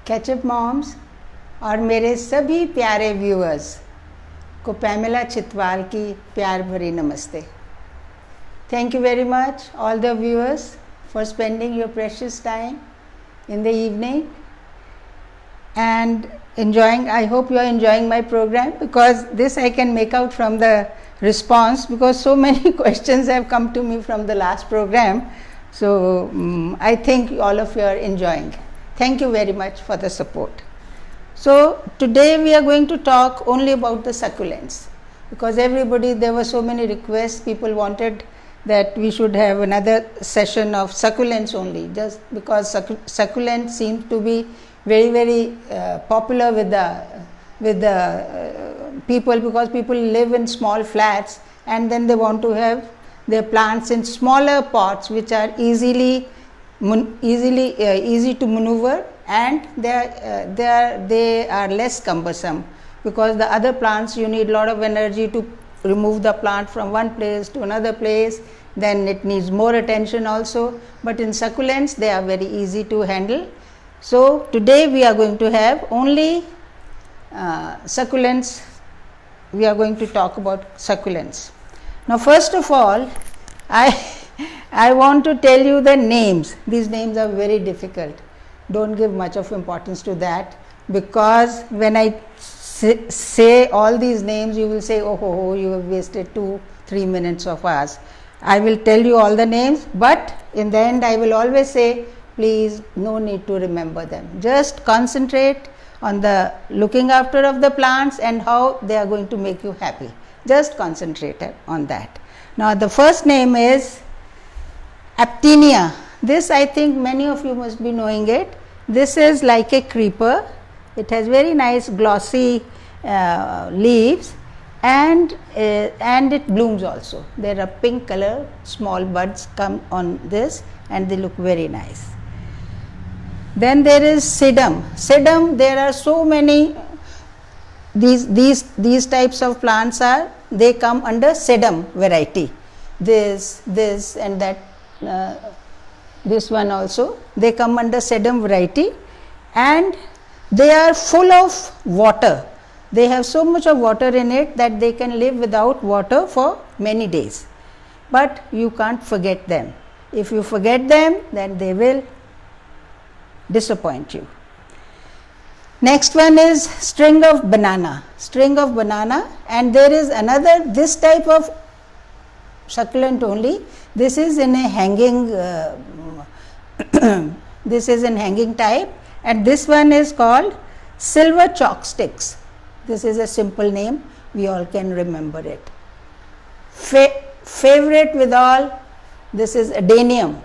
Catch up moms और मेरे सभी प्यारे व्यूअर्स को पैमेला चितवाल की प्यार भरी नमस्ते. Thank you very much all the viewers for spending your precious time in the evening and enjoying. I hope you are enjoying my program, because this I can make out from the response, because so many questions have come to me from the last program. So I think all of you are enjoying. Thank you very much for the support. So today we are going to talk only about the succulents, because there were so many requests. People wanted that we should have another session of succulents only, just because succulents seem to be very popular with the people, because people live in small flats and then they want to have their plants in smaller pots which are easy to maneuver, and they are less cumbersome, because the other plants you need a lot of energy to remove the plant from one place to another place, then it needs more attention also. But in succulents they are very easy to handle. So today we are going to have only succulents. We are going to talk about succulents. Now first of all, I want to tell you the names. These names are very difficult. Don't give much of importance to that, because when I say all these names, you will say, oh, you have wasted 2-3 minutes of ours. I will tell you all the names, but in the end I will always say, please, no need to remember them. Just concentrate on the looking after of the plants and how they are going to make you happy. Just concentrate on that. Now the first name is Aptenia. This I think many of you must be knowing it. This is like a creeper. It has very nice glossy leaves, and it blooms also. There are pink color small buds come on this, and they look very nice. Then there is sedum. Sedum, there are so many. These types of plants they come under sedum variety. This and that. This one also, they come under sedum variety, and they are full of water. They have so much of water in it that they can live without water for many days. But you can't forget them. If you forget them, then they will disappoint you. Next one is string of banana. String of banana, and there is another, this type of succulent only. This is in a hanging this is in hanging type, and this one is called silver chalk sticks. This is a simple name, we all can remember it. Favorite with all, this is adenium.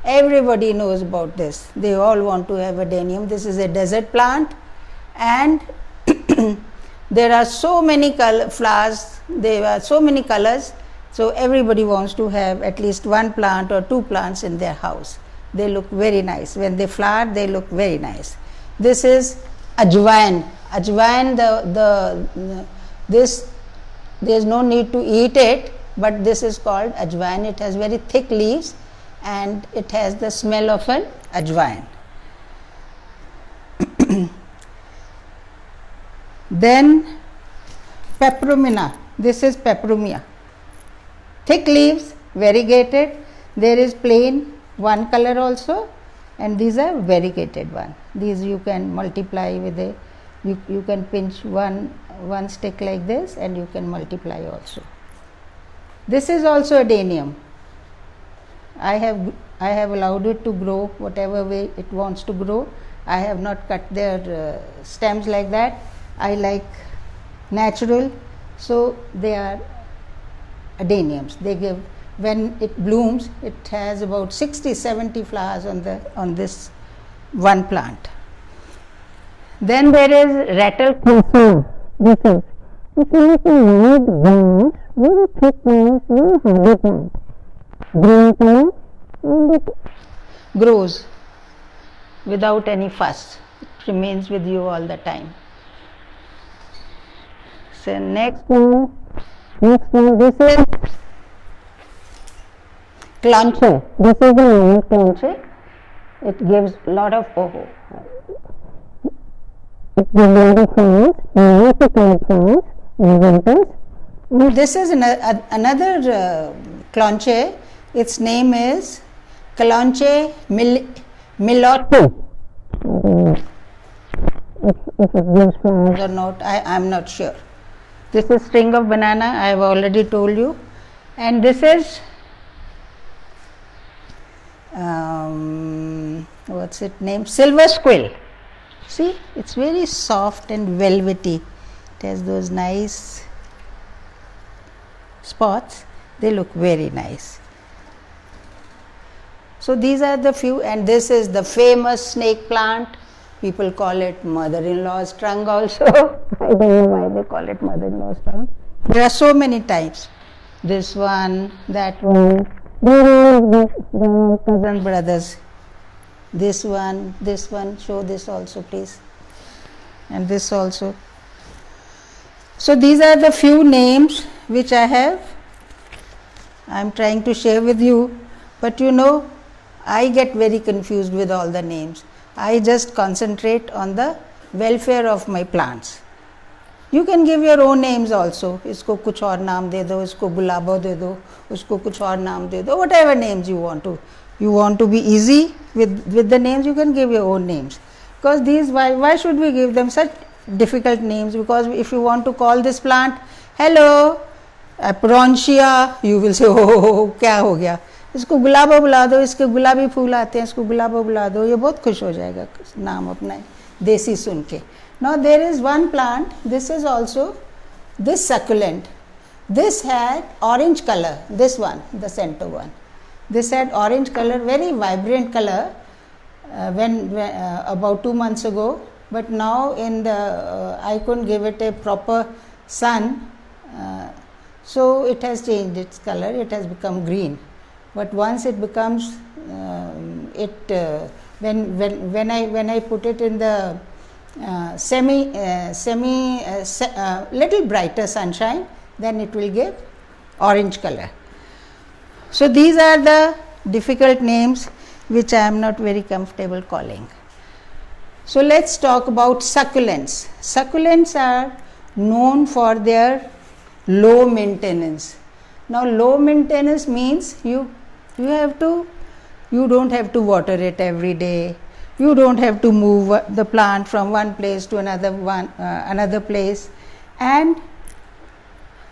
Everybody knows about this. They all want to have adenium. This is a desert plant, and there are so many flowers, there are so many colors. So everybody wants to have at least one plant or two plants in their house. They look very nice. When they flower, they look very nice. This is ajwain. Ajwain, there is no need to eat it, but this is called ajwain. It has very thick leaves, and it has the smell of an ajwain. Then peperomia. This is peperomia. Thick leaves, variegated. There is plain one color also, and these are variegated one. These you can multiply with you can pinch one stick like this, and you can multiply also. This is also adenium. I have allowed it to grow whatever way it wants to grow. I have not cut their stems like that. I like natural, so they are adeniums. They give, when it blooms, it has about 60-70 flowers on this one plant. Then there is rattle creeper. This is wide vines, very thick vines, very hardy plant. Green color, and it grows without any fuss. It remains with you all the time. So next one, this is Clanche. This is the normal Clanche. It gives a lot of it gives a lot of flowers, lots of colored flowers in winters. This is another Clanche. Its name is Clanche Milotti. If it gives flowers or not, I am not sure. This is string of banana, I have already told you. And this is what's its name? Silver squill. See, it's very soft and velvety. It has those nice spots. They look very nice. So these are the few, and this is the famous snake plant. People call it mother-in-law's trunk also. I don't know why they call it mother-in-law's trunk. There are so many types. This one, that one. They are cousin brothers. This one, show this also please. And this also. So these are the few names which I am trying to share with you. But you know, I get very confused with all the names. I just concentrate on the welfare of my plants. You can give your own names also. इसको कुछ और नाम दे दो, इसको गुलाबो दे दो, उसको कुछ और नाम दे दो. Whatever names you want to. You want to be easy with the names, you can give your own names. Because these, why should we give them such difficult names? Because if you want to call this plant, hello, Aperontia, you will say, oh, क्या हो गया? इसको गुलाबो बुला दो, इसके गुलाबी फूल आते हैं, इसको गुलाबो बुला दो, ये बहुत खुश हो जाएगा नाम अपना देसी सुन के. Now there is one plant, this is also this succulent. This had orange color, this one, the center one. This had orange color, very vibrant color when about 2 months ago. But now in the I couldn't give it a proper sun, so it has changed its color. It has become green. But once it becomes when I put it in the little brighter sunshine, then it will give orange color. So these are the difficult names which I am not very comfortable calling. So let's talk about succulents. Succulents are known for their low maintenance. Now low maintenance means you don't have to water it every day. You don't have to move the plant from one place to another place, and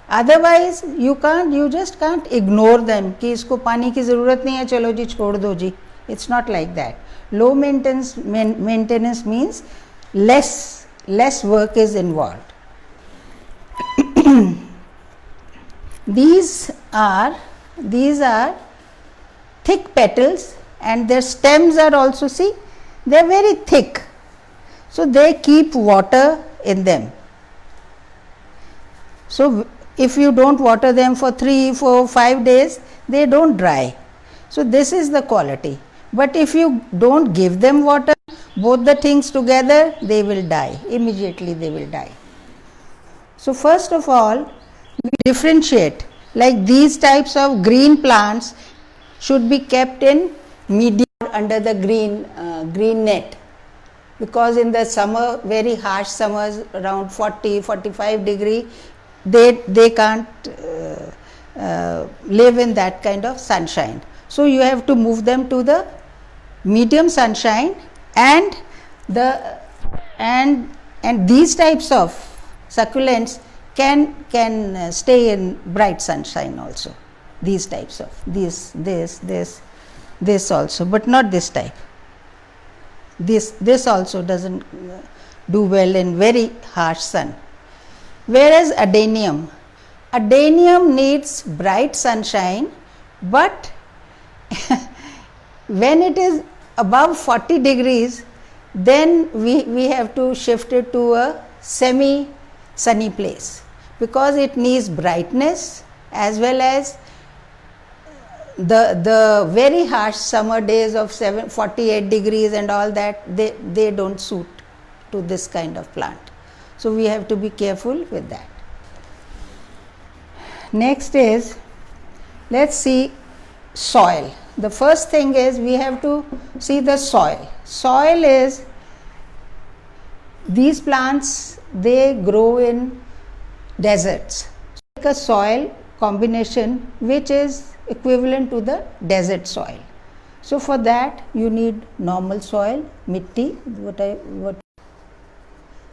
otherwise you just can't ignore them कि इसको पानी की ज़रूरत नहीं है, चलो जी छोड़ दो जी. It's not like that. Low maintenance means less work is involved. These are thick petals, and their stems are also, see, they are very thick, so they keep water in them. So if you don't water them for 3, 4, 5 days, they don't dry. So this is the quality. But if you don't give them water, both the things together, they will die. Immediately they will die. So first of all, we differentiate. Like these types of green plants should be kept in medium under the green net, because in the summer, very harsh summers around 40-45 degree, they can't live in that kind of sunshine. So you have to move them to the medium sunshine, and these types of succulents can stay in bright sunshine also. These types of this also, but not this type. This also doesn't do well in very harsh sun. Whereas adenium needs bright sunshine, but when it is above 40 degrees, then we have to shift it to a semi sunny place, because it needs brightness as well as the very harsh summer days of 48 degrees and all that, they don't suit to this kind of plant. So we have to be careful with that. Next is, let's see soil. The first thing is we have to see the soil. Soil is, these plants, they grow in deserts. Like a soil combination which is equivalent to the desert soil. So for that you need normal soil, mitti.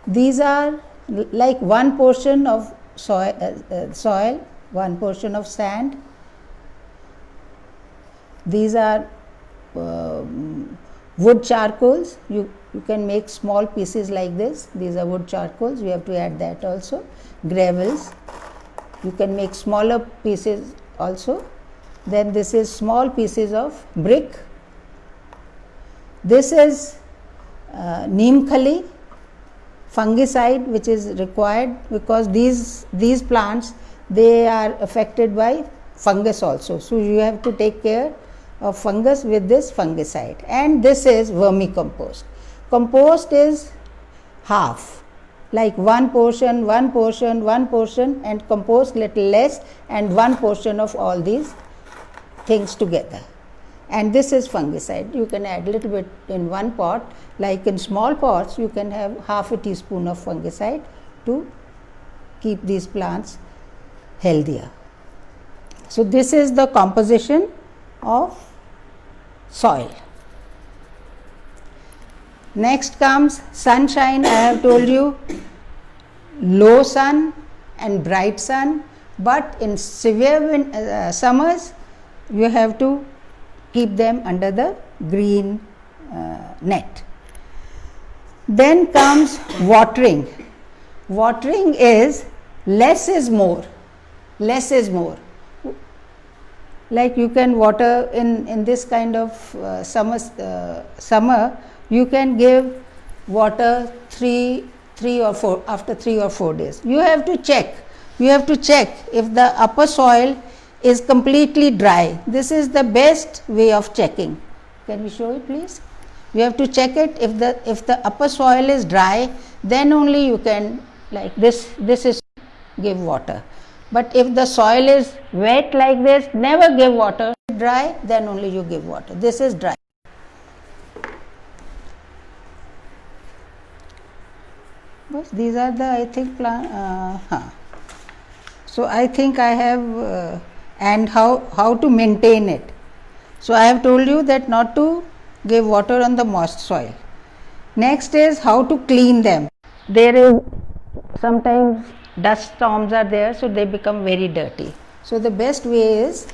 These are like one portion of soil, one portion of sand. These are wood charcoals. You can make small pieces like this. These are wood charcoals. You have to add that also. Gravels. You can make smaller pieces also. Then this is small pieces of brick. This is neem khali, fungicide, which is required because these plants, they are affected by fungus also. So you have to take care of fungus with this fungicide. And this is vermicompost. Compost is half, like one portion, and compost little less, and one portion of all these things together. And this is fungicide. You can add a little bit in one pot, like in small pots you can have half a teaspoon of fungicide to keep these plants healthier. So this is the composition of soil. Next comes sunshine. I have told you, low sun and bright sun, but in severe summers you have to keep them under the green net. Then comes watering. Watering is less is more. Less is more. Like you can water in this kind of summer, you can give water 3 or 4 after 3 or 4 days. You have to check. You have to check if the upper soil is completely dry. This is the best way of checking. Can we show it, please? You have to check it. If the upper soil is dry, then only you can, like this is, give water. But if the soil is wet like this, never give water. Dry, then only you give water. This is dry. These are the, I think, So I think I have and how to maintain it. So I have told you that not to give water on the moist soil. Next is how to clean them. There is sometimes dust storms are there, so they become very dirty. So the best way is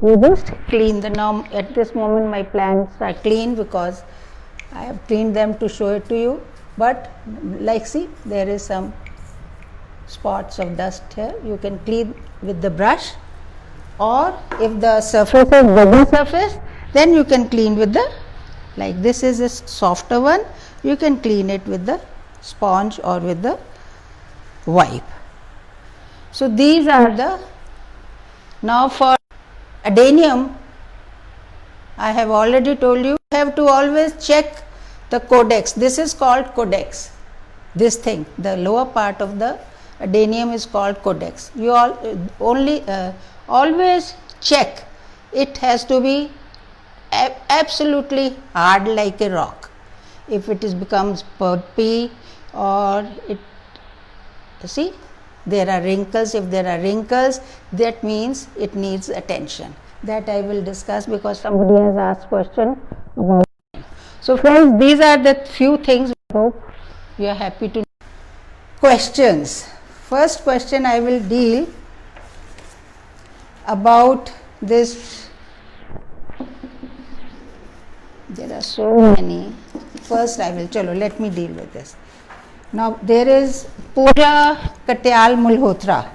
you just clean the norm. At this moment my plants are clean because I have cleaned them to show it to you. But like, see, there is some spots of dust here. You can clean with the brush, or if the surface is rubber surface, then you can clean with the, like this is a softer one, you can clean it with the sponge or with the wipe. So these are the, now for adenium, I have already told you have to always check the codex. This is called codex. This thing, the lower part of the adenium is called codex. You always check. It has to be absolutely hard like a rock. If it becomes pulpy, or it, see, there are wrinkles. If there are wrinkles, that means it needs attention. That I will discuss because somebody has asked question about it. So friends, these are the few things. I hope you are happy to know. Questions. First question I will deal about this. There are so many. First I will, let me deal with this. Now there is Pooja Katyal Mulhotra.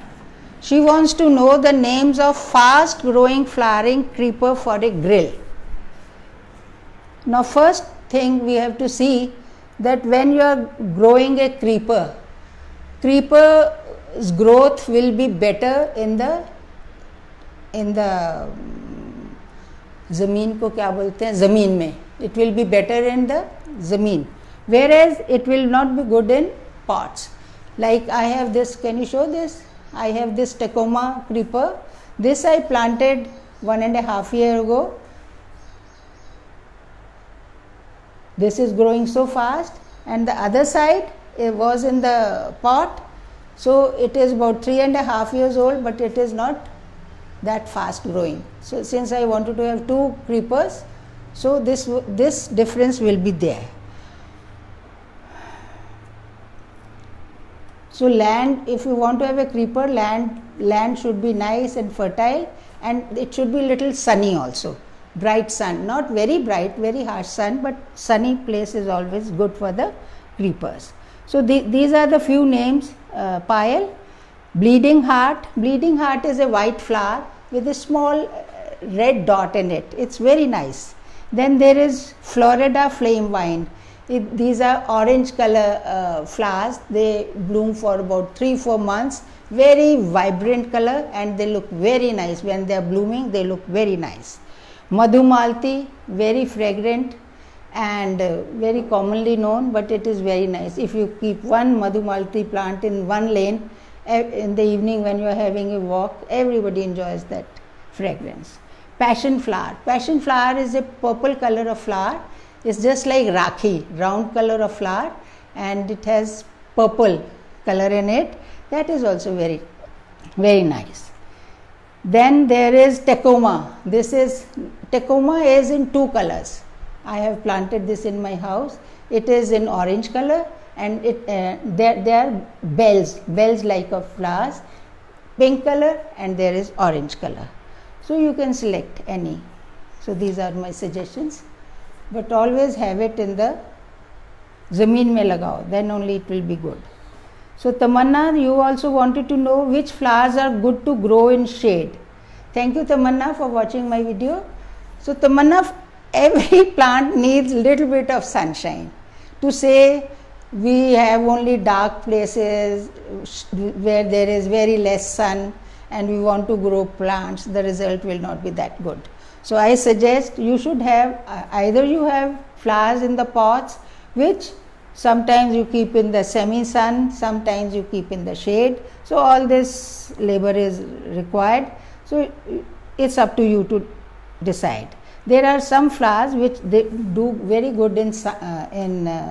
She wants to know the names of fast growing flowering creeper for a grill. Now first thing we have to see that when you are growing a creeper's growth will be better in the ज़मीन को क्या बोलते हैं, ज़मीन में. It will be better in the ज़मीन, whereas it will not be good in pots. Like I have this, can you show this? I have this Tecoma creeper. This I planted 1.5 years ago. This is growing so fast, and the other side it was in the pot, so it is about 3.5 years old, but it is not that fast growing. So since I wanted to have 2 creepers, so this difference will be there. So land, if you want to have a creeper, land should be nice and fertile, and it should be little sunny also. Bright sun, not very bright, very harsh sun, but sunny place is always good for the creepers. So these are the few names. Payal, bleeding heart. Bleeding heart is a white flower with a small red dot in it. It's very nice. Then there is Florida flame vine. These are orange color flowers. They bloom for about 3-4 months. Very vibrant color, and they look very nice. When they are blooming, they look very nice. Madhumalati, very fragrant and very commonly known, but it is very nice. If you keep one Madhumalati plant in one lane, in the evening when you are having a walk, everybody enjoys that fragrance. Passion flower. Passion flower is a purple color of flower. It's just like Rakhi, round color of flower, and it has purple color in it. That is also very, very nice. Then there is Tecoma. Tecoma is in 2 colors. I have planted this in my house. It is in orange color, and there are bells like of flowers, pink color, and there is orange color. So you can select any. So these are my suggestions, but always have it in the zameen mein lagao, then only it will be good. So Tamanna, you also wanted to know which flowers are good to grow in shade. Thank you, Tamanna, for watching my video. So Tamanna, every plant needs little bit of sunshine. To say we have only dark places where there is very less sun and we want to grow plants, the result will not be that good. So I suggest you should have either you have flowers in the pots, which sometimes you keep in the semi-sun, sometimes you keep in the shade. So all this labor is required. So it's up to you to decide. There are some flowers which they do very good in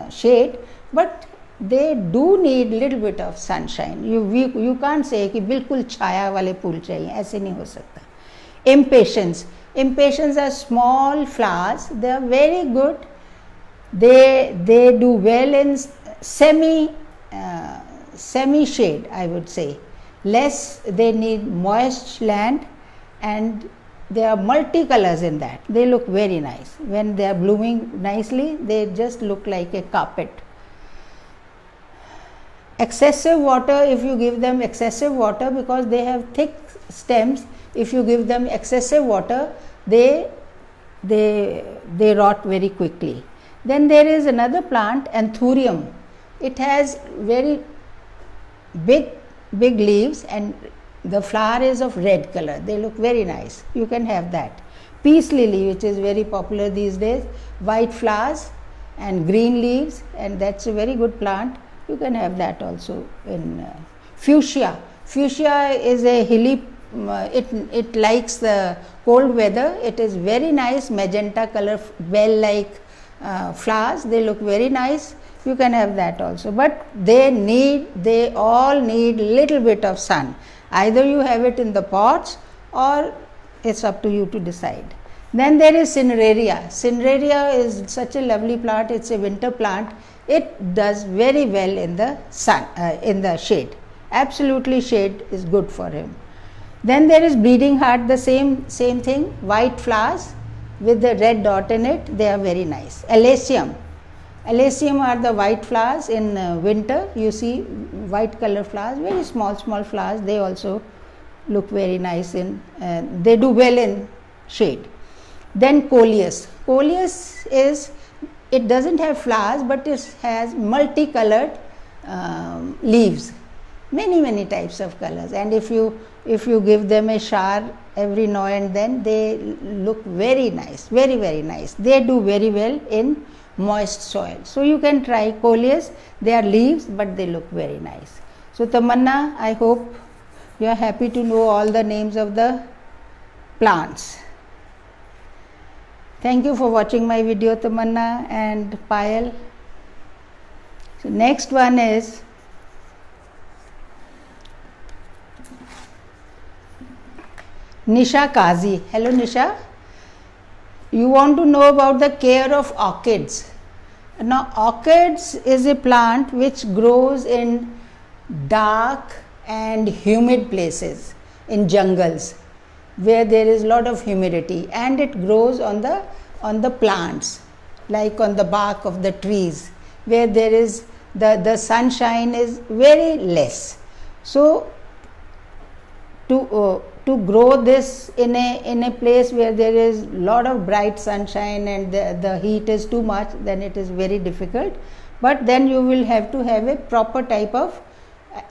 shade, but they do need little bit of sunshine. You can't say कि बिल्कुल छाया वाले फूल चाहिए, ऐसे नहीं हो सकता. Impatiens are small flowers. They are very good. They do well in semi shade, I would say. Less, they need moist land, and there are multicolors in that. They look very nice. When they are blooming nicely, they just look like a carpet. Excessive water, if you give them excessive water, because they have thick stems, if you give them excessive water, they rot very quickly. Then there is another plant, Anthurium. It has very big leaves, and the flower is of red color. They look very nice. You can have that. Peace lily, which is very popular these days, white flowers and green leaves, and that's a very good plant. You can have that also. In fuchsia. Fuchsia is a hilly. It likes the cold weather. It is very nice magenta color, bell-like flowers. They look very nice. You can have that also. But they all need little bit of sun. Either you have it in the pots, or it's up to you to decide. Then there is Cineraria. Cineraria is such a lovely plant. It's a winter plant. It does very well in the sun, in the shade. Absolutely, shade is good for him. Then there is bleeding heart, the same thing, white flowers with the red dot in it. They are very nice. Alasium are the white flowers in winter. You see white color flowers, very small flowers. They also look very nice they do well in shade. Then Coleus. Coleus it doesn't have flowers, but it has multicolored leaves, many types of colors, and if you give them a shower every now and then, they look very nice, very nice. They do very well in moist soil. So you can try Coleus. They are leaves, but they look very nice. So Tamanna, I hope You are happy to know all the names of the plants. Thank you for watching my video, Tamanna and Payal. So next one is Nisha Kazi. Hello Nisha. You want to know about the care of orchids. Now orchids is a plant which grows in dark and humid places, in jungles where there is lot of humidity, and it grows on the plants, like on the bark of the trees where there is the sunshine is very less. So to grow this in a place where there is lot of bright sunshine and the heat is too much, then it is very difficult. But then you will have to have a proper type of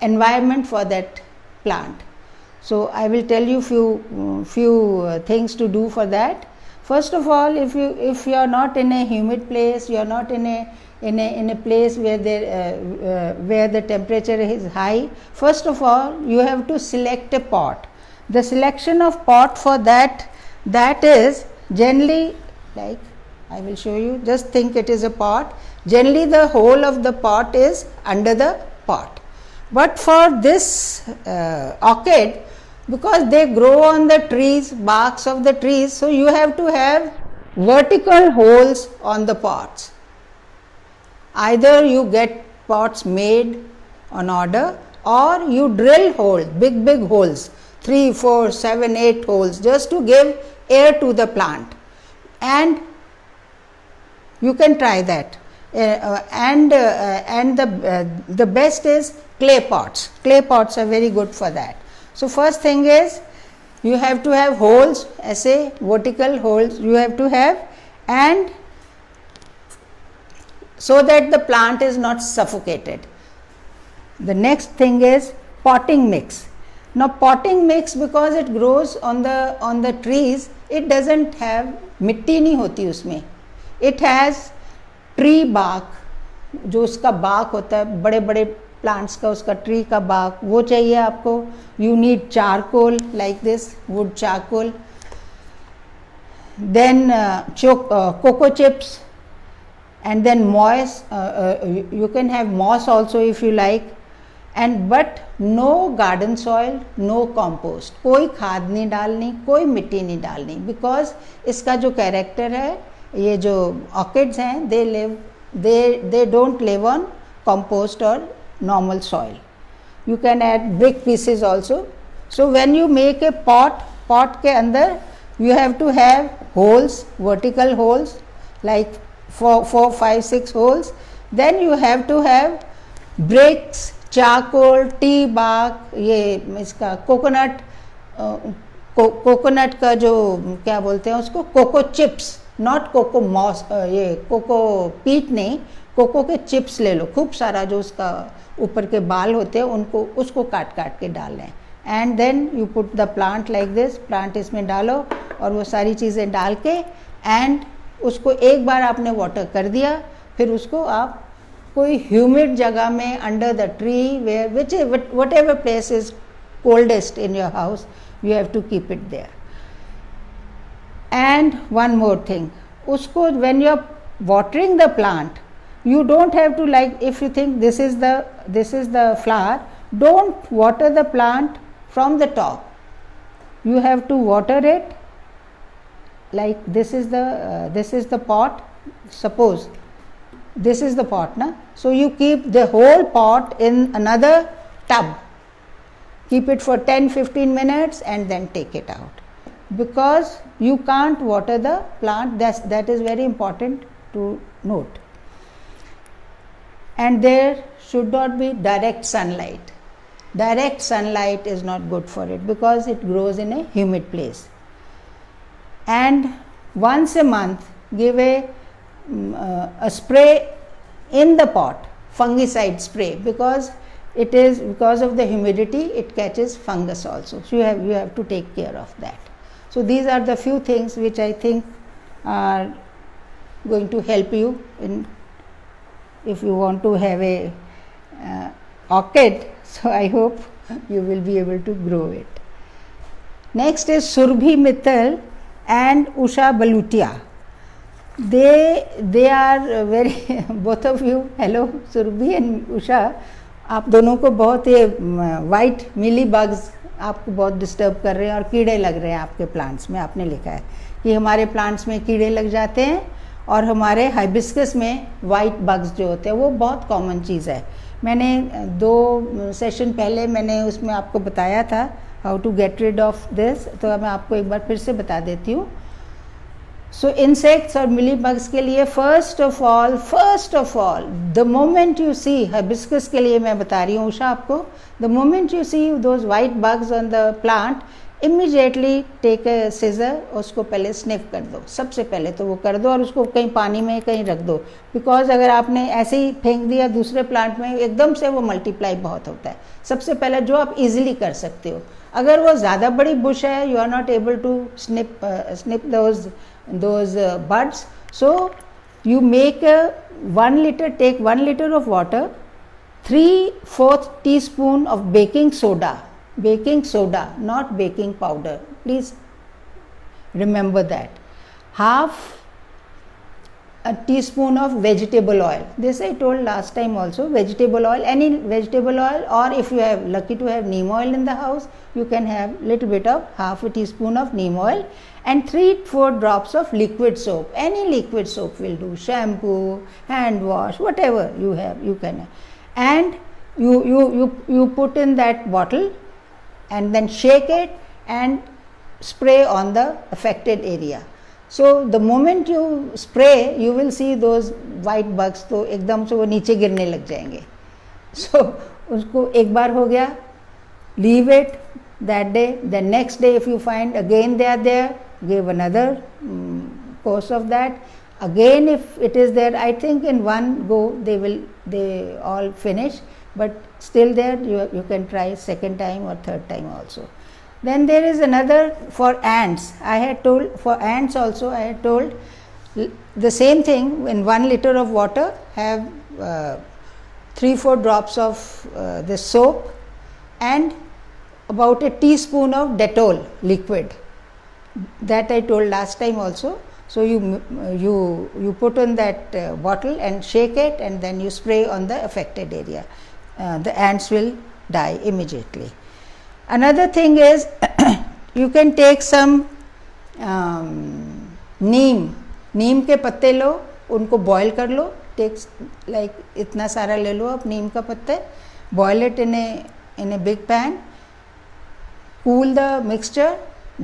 environment for that plant. So I will tell you few things to do for that. First of all, if you are not in a humid place, you are not in a place where the temperature is high, first of all you have to select a pot. The selection of pot for that is generally, like I will show you, just think it is a pot. Generally the whole of the pot is under the pot. But for this orchid, because they grow on the trees, barks of the trees, so you have to have vertical holes on the pots. Either you get pots made on order, or you drill holes, big holes, 3, 4, 7, 8 holes, just to give air to the plant. And you can try that. And the best is clay pots. Clay pots are very good for that. So first thing is, you have to have holes, ऐसे vertical holes you have to have, and so that the plant is not suffocated. The next thing is potting mix. Now potting mix, because it grows on the trees, it doesn't have, मिट्टी नहीं होती उसमें, it has tree bark, जो उसका bark होता है, बड़े बड़े plants का, उसका tree का bark, वो चाहिए आपको. You need charcoal like this, wood charcoal. Then cocoa chips, and then moss. You can have moss also if you like. And but no garden soil, no compost. कोई खाद नहीं डालनी, कोई मिट्टी नहीं डालनी, because इसका जो character है, ये जो orchids हैं, they don't live on compost or normal soil. You can add brick pieces also. So when you make a pot के अंदर you have to have holes, vertical holes, like 4, 5, 6 holes. Then you have to have bricks, charcoal, tree bark, ये इसका coconut का जो क्या बोलते हैं उसको, coco chips, not coco moss, ये कोको पीट नहीं, कोको के चिप्स ले लो खूब सारा, जो उसका ऊपर के बाल होते हैं उसको काट के डाल लें. And then you put the plant like this, plant इसमें डालो और वो सारी चीज़ें डाल के, एंड उसको एक बार आपने वाटर कर दिया, फिर उसको आप कोई ह्यूमिड जगह में under the tree, where whatever place is coldest in your house, you have to keep it there. And one more thing, उसको when you are watering the plant, you don't have to, like if you think this is the flower, don't water the plant from the top. You have to water it like this is the pot. Suppose this is the pot, na? So you keep the whole pot in another tub, keep it for 10-15 minutes and then take it out, because you can't water the plant. That is very important to note. And there should not be direct sunlight. Direct sunlight is not good for it because it grows in a humid place. And once a month give a spray in the pot, fungicide spray, because of the humidity it catches fungus also. So you have to take care of that. So these are the few things which I think are going to help you in, if you want to have a orchid. So I hope you will be able to grow it. Next is Surbhi Mittal and Usha Balutia. They are very both of you, hello Surbhi and Usha, आप दोनों को बहुत ये white मिली bugs आपको बहुत disturb कर रहे हैं और कीड़े लग रहे हैं आपके प्लांट्स में. आपने लिखा है कि हमारे प्लांट्स में कीड़े लग जाते हैं और हमारे हाइबिस्कस में वाइट बग्स जो होते हैं वो बहुत कॉमन चीज़ है. मैंने 2 सेशन पहले मैंने उसमें आपको बताया था how to get rid of this, तो मैं आपको एक बार फिर से बता देती हूँ. सो इंसेक्ट्स और मिली बग्स के लिए first of all the moment you see, hibiscus के लिए मैं बता रही हूँ उषा आपको, the moment you see those white bugs on the plant, immediately take a scissor, उसको पहले स्निफ कर दो. सबसे पहले तो वो कर दो और उसको कहीं पानी में कहीं रख दो, बिकॉज अगर आपने ऐसे ही फेंक दिया दूसरे प्लांट में एकदम से वो मल्टीप्लाई बहुत होता है. सबसे पहले जो आप इजीली कर सकते हो, अगर वो ज़्यादा बड़ी बुश है you are not able to snip those buds, so you make 1 liter, take 1 liter of water, 3/4 teaspoon of baking soda, not baking powder, please remember that, half a teaspoon of vegetable oil, this I told last time also, vegetable oil, any vegetable oil, or if you have lucky to have neem oil in the house, you can have little bit of half a teaspoon of neem oil, and 3-4 drops of liquid soap, any liquid soap will do, shampoo, hand wash, whatever you have you can have. And you put in that bottle and then shake it and spray on the affected area. So the moment you spray you will see those white bugs, तो एकदम से वो नीचे गिरने लग जाएंगे. So उसको एक बार हो गया, leave it that day, the next day if you find again they are there, give another course of that, again if it is there, I think in one go they all finish, but still there you can try second time or third time also. Then there is another for ants. I had told for ants also, I had told the same thing. In 1 liter of water have 3-4 drops of this soap and about a teaspoon of Dettol liquid, that I told last time also. So you put in that bottle and shake it and then you spray on the affected area. The ants will die immediately. Another thing is you can take some नीम के पत्ते लो, उनको boil कर लो, take like इतना सारा ले लो आप नीम का पत्ते, boil it in a big pan, cool the mixture,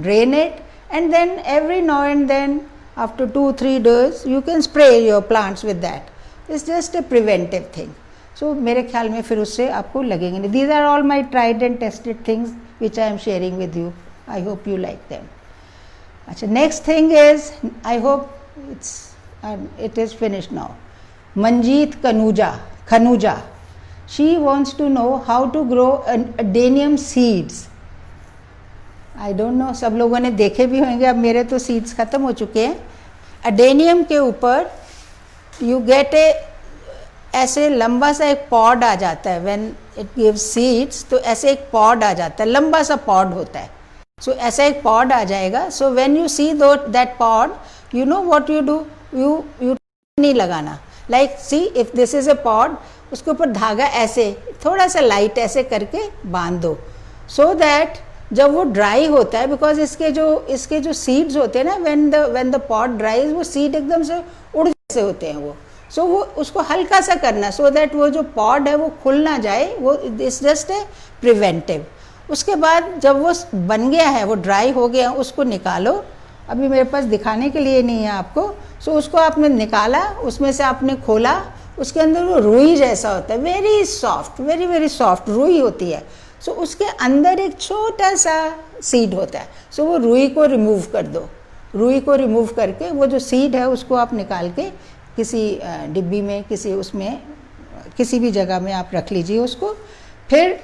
drain it, and then every now and then after 2-3 days you can spray your plants with that. It's just a preventive thing. So मेरे ख्याल में फिर उससे आपको लगेंगे नहीं. These are all my tried and tested things which I am sharing with you. I hope you like them. अच्छा, next thing is, I hope it is finished now. Manjeet Khanuja, she wants to know how to grow adenium seeds. I don't know, सब लोगों ने देखे भी होंगे, अब मेरे तो सीड्स ख़त्म हो चुके हैं. अडेनियम के ऊपर यू गेट ऐसे लंबा सा एक पॉड आ जाता है. व्हेन इट गिव्स सीड्स तो ऐसे एक पॉड आ जाता है, लंबा सा पॉड होता है. सो ऐसा एक पॉड आ जाएगा. So when you see that pod, you know what you do, you नहीं लगाना. Like see if this is a pod, उसके ऊपर धागा ऐसे थोड़ा सा लाइट ऐसे करके बांध दो, सो दैट जब वो ड्राई होता है, बिकॉज इसके जो सीड्स होते हैं ना, व्हेन द पॉट ड्राइज, वो सीड एकदम से उड़ जैसे होते हैं वो. सो वो उसको हल्का सा करना, सो दैट वो जो पॉड है वो खुल ना जाए. वो इट्स जस्ट ए प्रिवेंटिव. उसके बाद जब वो बन गया है, वो ड्राई हो गया, उसको निकालो. अभी मेरे पास दिखाने के लिए नहीं है आपको. सो उसको आपने निकाला, उसमें से आपने खोला, उसके अंदर वो रुई जैसा होता है, very soft, very very soft रुई होती है. सो उसके अंदर एक छोटा सा सीड होता है. सो वो रुई को रिमूव कर दो. रुई को रिमूव करके वो जो सीड है उसको आप निकाल के किसी डिब्बी में, किसी भी जगह में आप रख लीजिए उसको. फिर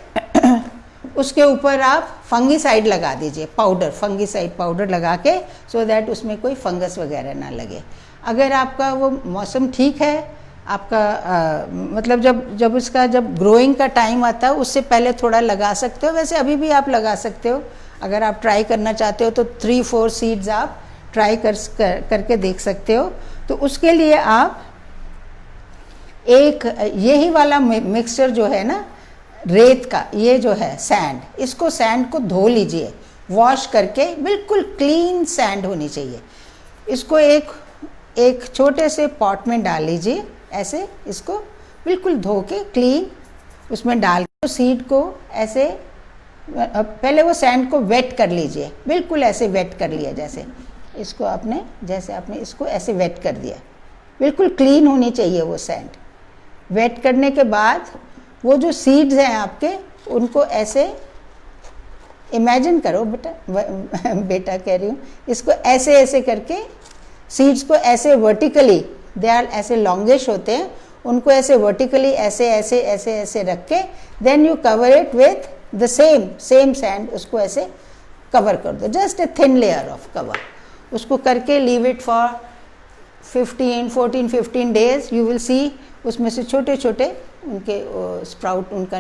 उसके ऊपर आप फंगीसाइड लगा दीजिए, फंगीसाइड पाउडर लगा के, सो दैट उसमें कोई फंगस वगैरह ना लगे. अगर आपका वो मौसम ठीक है, आपका मतलब जब उसका जब ग्रोइंग का टाइम आता है उससे पहले थोड़ा लगा सकते हो, वैसे अभी भी आप लगा सकते हो। अगर आप ट्राई करना चाहते हो तो 3-4 सीड्स आप ट्राई करके देख सकते हो। तो उसके लिए आप एक यही वाला मिक्सचर जो है ना रेत का, ये जो है सैंड, इसको सैंड को धो लीजिए वॉश करके, बिल्कुल क्लीन सैंड होनी चाहिए। इसको एक छोटे से पॉट में डाल लीजिए, ऐसे इसको बिल्कुल धो के क्लीन उसमें डाल के सीड को ऐसे पहले वो सैंड को वेट कर लीजिए, बिल्कुल ऐसे वेट कर लिया जैसे इसको आपने इसको ऐसे वेट कर दिया, बिल्कुल क्लीन होनी चाहिए वो सैंड। वेट करने के बाद वो जो सीड्स हैं आपके उनको ऐसे इमेजिन करो बेटा कह रही हूँ, इसको ऐसे ऐसे करके सीड्स को ऐसे वर्टिकली, दे आर ऐसे लॉन्गिश होते हैं, उनको ऐसे वर्टिकली ऐसे ऐसे ऐसे ऐसे रख के then you cover it with the same sand, उसको ऐसे कवर कर दो, just a thin layer of cover. उसको करके leave it for 14-15 days, you will see उसमें से छोटे छोटे उनके स्प्राउट उनका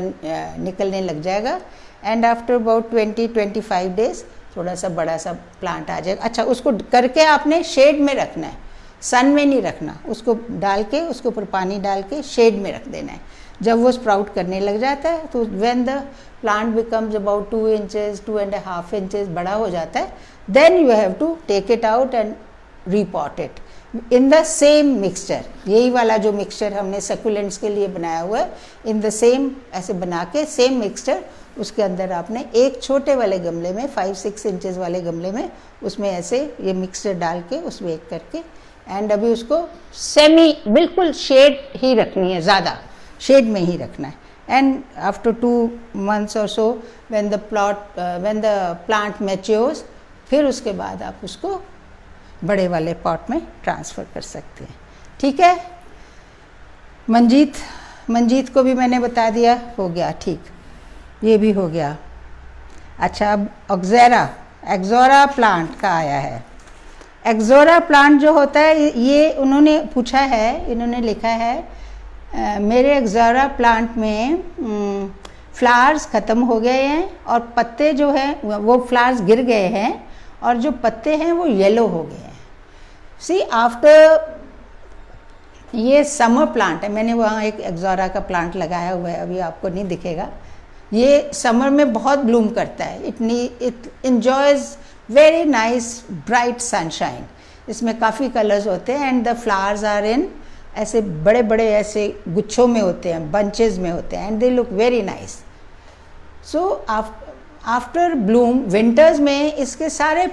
निकलने लग जाएगा। एंड आफ्टर अबाउट 20-25 डेज थोड़ा सा बड़ा सा प्लांट आ जाएगा। अच्छा, उसको करके आपने शेड में रखना है, सन में नहीं रखना, उसको डाल के उसके ऊपर पानी डाल के शेड में रख देना है। जब वो स्प्राउट करने लग जाता है तो when the plant becomes about 2 inches 2.5 inches बड़ा हो जाता है, then you have to take it out and repot it in the same mixture. यही वाला जो मिक्सचर हमने सकुलेंट्स के लिए बनाया हुआ है, इन द सेम ऐसे बना के सेम मिक्सचर उसके अंदर आपने एक छोटे वाले गमले में 5-6 इंचेस वाले गमले में उसमें ऐसे ये मिक्सचर डाल के उसमें एक करके, एंड अभी उसको सेमी बिल्कुल शेड ही रखनी है, ज़्यादा शेड में ही रखना है। एंड आफ्टर 2 months और so when the plant matures, फिर उसके बाद आप उसको बड़े वाले पॉट में ट्रांसफ़र कर सकते हैं। ठीक है, मंजीत को भी मैंने बता दिया, हो गया ठीक, ये भी हो गया। अच्छा, अब एक्सोरा प्लांट का आया है। एक्सोरा प्लांट जो होता है, ये उन्होंने पूछा है, इन्होंने लिखा है मेरे एक्सोरा प्लांट में फ्लावर्स ख़त्म हो गए हैं और पत्ते जो हैं वो फ्लावर्स गिर गए हैं और जो पत्ते हैं वो येलो हो गए हैं। सी आफ्टर, ये समर प्लांट है, मैंने वहाँ एक एक्सोरा का प्लांट लगाया हुआ है, अभी आपको नहीं दिखेगा। ये समर में बहुत ब्लूम करता है, it enjoys very nice bright sunshine. इसमें काफ़ी कलर्स होते हैं and the flowers are in ऐसे बड़े बड़े ऐसे गुच्छों में होते हैं, बंचेज में होते हैं, and they look very nice. So after Bloom winters में इसके सारे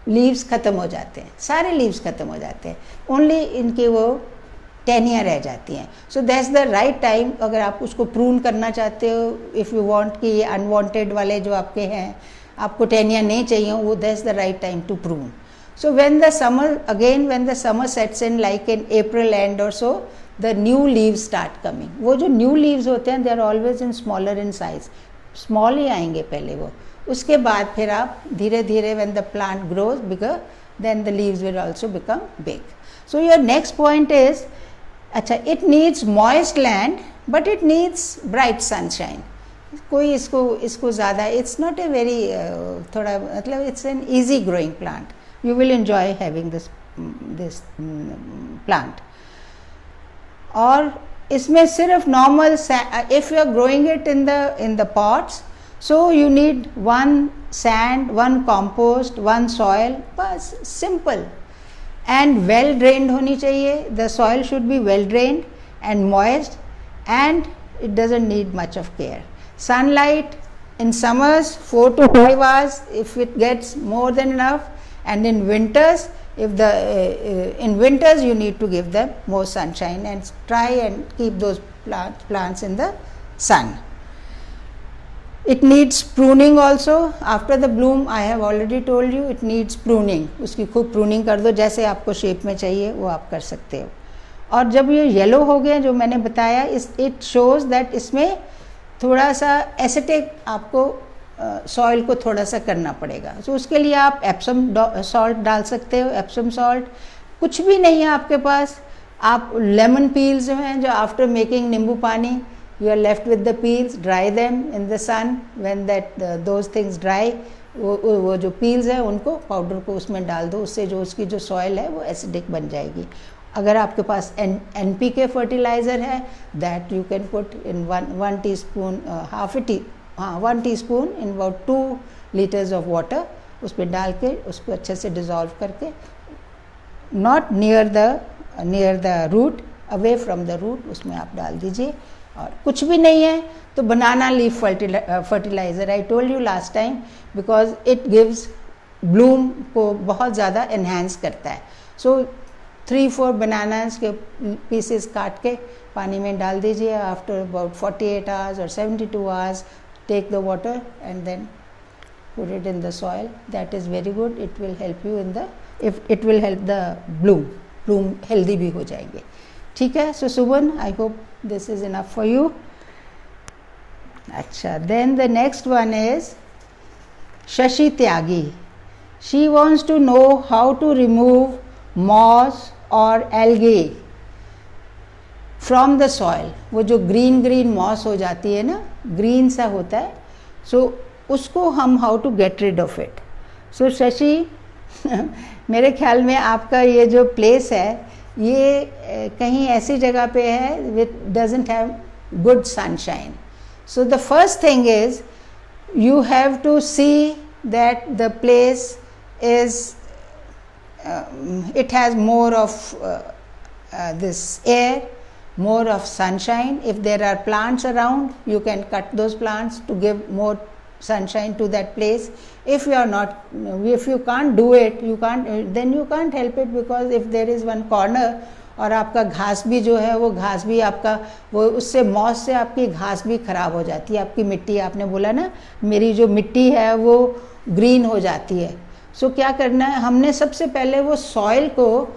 लीव्स ख़त्म हो जाते हैं, सारे लीव्स ख़त्म हो जाते हैं, ओनली इनके वो टहनियाँ रह जाती हैं। So that's the right time, अगर आप उसको प्रून करना चाहते हो, इफ़ यू वांट कि ये अनवांटेड वाले जो आपके हैं, आपको टहनियाँ नहीं चाहिए, वो that's the right time to prune. So when the summer sets in like in April end or so, the new leaves start coming. वो जो new leaves होते हैं, they are always in smaller in size. Small ही आएंगे पहले वो, उसके बाद फिर आप धीरे धीरे when the plant grows bigger, then the leaves will also become big. So your next point is, अच्छा, it needs moist land but it needs bright sunshine. कोई इसको ज़्यादा, it's not a very थोड़ा मतलब it's an easy growing plant. You will enjoy having this plant. और इसमें सिर्फ normal, if you are growing it in the pots, so you need 1 sand, 1 compost, 1 soil, बस simple, and well drained होनी चाहिए. The soil should be well drained and moist, and it doesn't need much of care. Sunlight in summers 4 to 5 hours if it gets more than enough. And in winters, in winters you need to give them more sunshine and try and keep those plants in the sun. It needs pruning also. After the bloom, I have already told you, it needs pruning. उसकी खूब pruning कर दो, जैसे आपको shape में चाहिए वो आप कर सकते हो। और जब ये येलो हो गए जो मैंने बताया, it shows that इसमें थोड़ा सा एसिटिक आपको सॉइल को थोड़ा सा करना पड़ेगा। तो उसके लिए आप एप्सम सॉल्ट डाल सकते हो, एप्सम सॉल्ट। कुछ भी नहीं है आपके पास, आप लेमन पील्स जो हैं, जो आफ्टर मेकिंग नींबू पानी you are left with the peels, dry them in the sun. When that those things dry, वो जो peels है उनको पाउडर को उसमें डाल दो, उससे जो उसकी जो सॉइल है वो एसिडिक बन जाएगी. अगर आपके पास NPK फर्टिलाइज़र है, that you can put in 1 teaspoon, one teaspoon in about 2 litres of water, उस पर डाल के उसको अच्छे से डिज़ोल्व करके, not near the root, away from the root, उसमें आप डाल दीजिए. और कुछ भी नहीं है तो banana leaf fertiliser, I told you last time, because it gives Bloom को बहुत ज़्यादा एनहेंस करता है. सो 3-4 बनानास के पीसेस काट के पानी में डाल दीजिए. आफ्टर अबाउट 48 आवर्स और 72 hours take the water and then put it in the soil. That is very good. It will help you in the, it will help the bloom healthy भी हो जाएंगे. ठीक है. सो सुबन, I hope this is enough for you. अच्छा, then the next one is Shashi Tyagi. She wants to know how to remove moss or algae from the soil. वो जो green moss हो जाती है ना, green सा होता है, so उसको हम how to get rid of it. So Shashi मेरे ख्याल में आपका ये जो place है ये कहीं ऐसी जगह पे है which doesn't have good sunshine. So the first thing is you have to see that the place is, it has more of this air, more of sunshine. If there are plants around, you can cut those plants to give more sunshine to that place. If you can't do it, then you can't help it, because if there is one corner, और आपका घास भी जो है वो घास भी आपका वो उससे मॉस से आपकी घास भी खराब हो जाती है. आपकी मिट्टी, आपने बोला ना मेरी जो मिट्टी है वो ग्रीन हो जाती है. सो क्या करना है, हमने सबसे पहले वो सॉइल को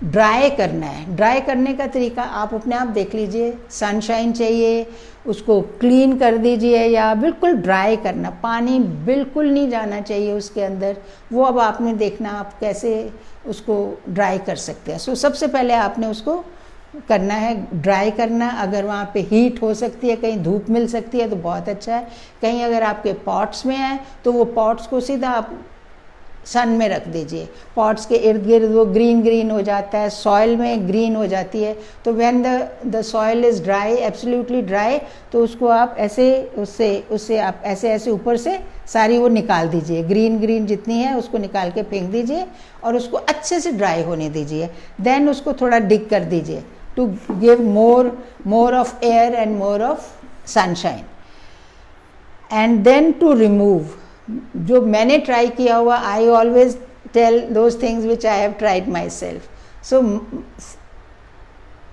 ड्राई करना है. ड्राई करने का तरीका आप अपने आप देख लीजिए. सनशाइन चाहिए, उसको क्लीन कर दीजिए या बिल्कुल ड्राई करना, पानी बिल्कुल नहीं जाना चाहिए उसके अंदर. वो अब आपने देखना आप कैसे उसको ड्राई कर सकते हैं. सो सबसे पहले आपने उसको करना है ड्राई करना. अगर वहाँ पे हीट हो सकती है, कहीं धूप मिल सकती है तो बहुत अच्छा है. कहीं अगर आपके पॉट्स में है तो वो पॉट्स को सीधा आप सन में रख दीजिए. पॉट्स के इर्द गिर्द वो ग्रीन हो जाता है, सॉइल में ग्रीन हो जाती है. तो when the soil is dry, absolutely dry, तो उसको आप ऐसे उससे आप ऐसे ऊपर से सारी वो निकाल दीजिए. ग्रीन जितनी है उसको निकाल के फेंक दीजिए और उसको अच्छे से ड्राई होने दीजिए. देन उसको थोड़ा डिग कर दीजिए to give more of air and more of sunshine. And then to remove, जो मैंने ट्राई किया हुआ, I always tell those things which I have tried myself. So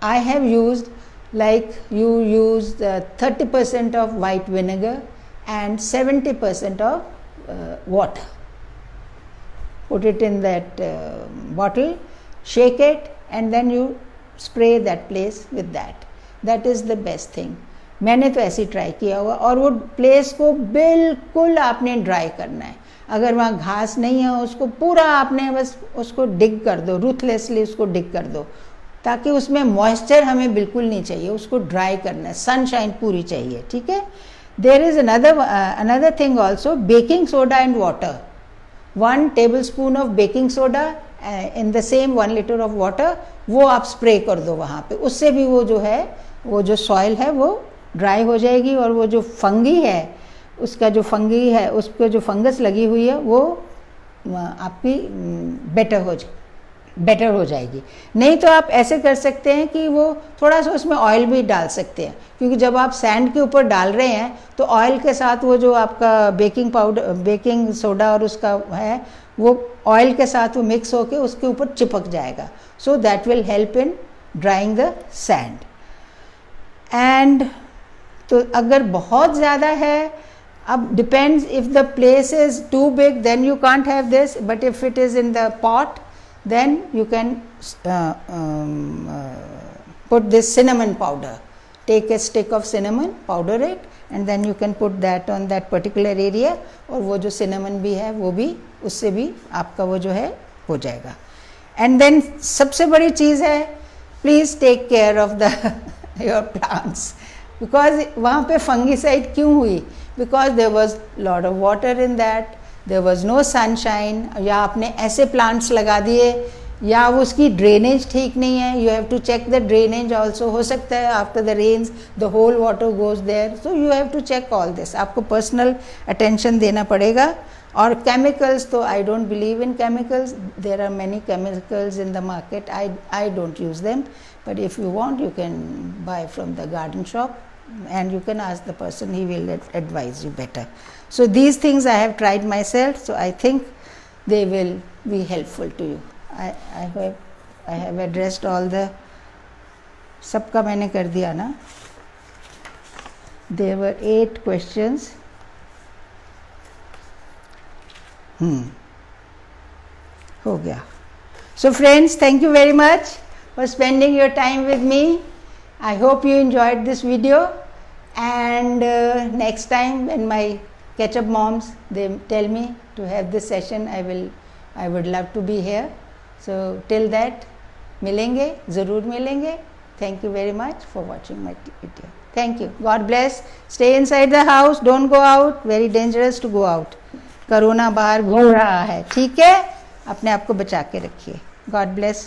I have used, like you use 30% of white vinegar and 70% of water. Put it in that bottle, shake it, and then you spray that place with that. That is the best thing. मैंने तो ऐसे ही try किया हुआ. और वो place को बिल्कुल आपने ड्राई करना है. अगर वहाँ घास नहीं है उसको पूरा आपने बस उसको डिग कर दो, रूथलेसली उसको डिग कर दो, ताकि उसमें मॉइस्चर हमें बिल्कुल नहीं चाहिए. उसको ड्राई करना है, सनशाइन पूरी चाहिए. ठीक है. There is another thing also, baking soda and water. 1 tablespoon of baking soda in the same 1 liter of water, वो आप स्प्रे कर दो वहाँ पे. उससे भी वो जो है, वो जो सॉइल है वो ड्राई हो जाएगी. और वो जो फंगी है, उसका जो फंगी है, उस पर जो फंगस लगी हुई है वो आपकी बेटर हो जाएगी. नहीं तो आप ऐसे कर सकते हैं कि वो थोड़ा सा उसमें ऑयल भी डाल सकते हैं, क्योंकि जब आप सैंड के ऊपर डाल रहे हैं तो ऑयल के साथ वो जो आपका बेकिंग सोडा और उसका है वो ऑयल के साथ वो मिक्स होके उसके ऊपर चिपक जाएगा. So that will help in drying the sand. And तो अगर बहुत ज़्यादा है, अब depends, if the place is too big then you can't have this, but if it is in the pot then you can put this cinnamon powder. Take a stick of cinnamon, powder it, and then you can put that on that particular area. और वो जो cinnamon भी है वो भी, उससे भी आपका वो जो है हो जाएगा. And then सबसे बड़ी चीज़ है please take care of the your plants, because वहाँ पे फंगिसाइड क्यों हुई? Because there was lot of water in that, there was no sunshine, या आपने ऐसे प्लांट्स लगा दिए, या उसकी ड्रेनेज ठीक नहीं है. You have to check the drainage also. हो सकता है after the rains the whole water goes there, so you have to check all this. आपको पर्सनल अटेंशन देना पड़ेगा. और केमिकल्स तो I don't believe in chemicals. There are many chemicals in the market. I don't use them, but if you want you can buy from the garden shop and you can ask the person, he will advise you better. So these things I have tried myself, so I think they will be helpful to you. I have addressed all the, सबका मैंने कर दिया ना. There were 8 questions. हो गया. So friends, thank you very much for spending your time with me. I hope you enjoyed this video, and next time when my ketchup moms they tell me to have this session, I would love to be here. So till that, मिलेंगे, ज़रूर मिलेंगे. Thank you very much for watching my video. Thank you. God bless. Stay inside the house. Don't go out. Very dangerous to go out. Corona बाहर घूम रहा है. ठीक है, अपने आप को बचा के रखिए. God bless.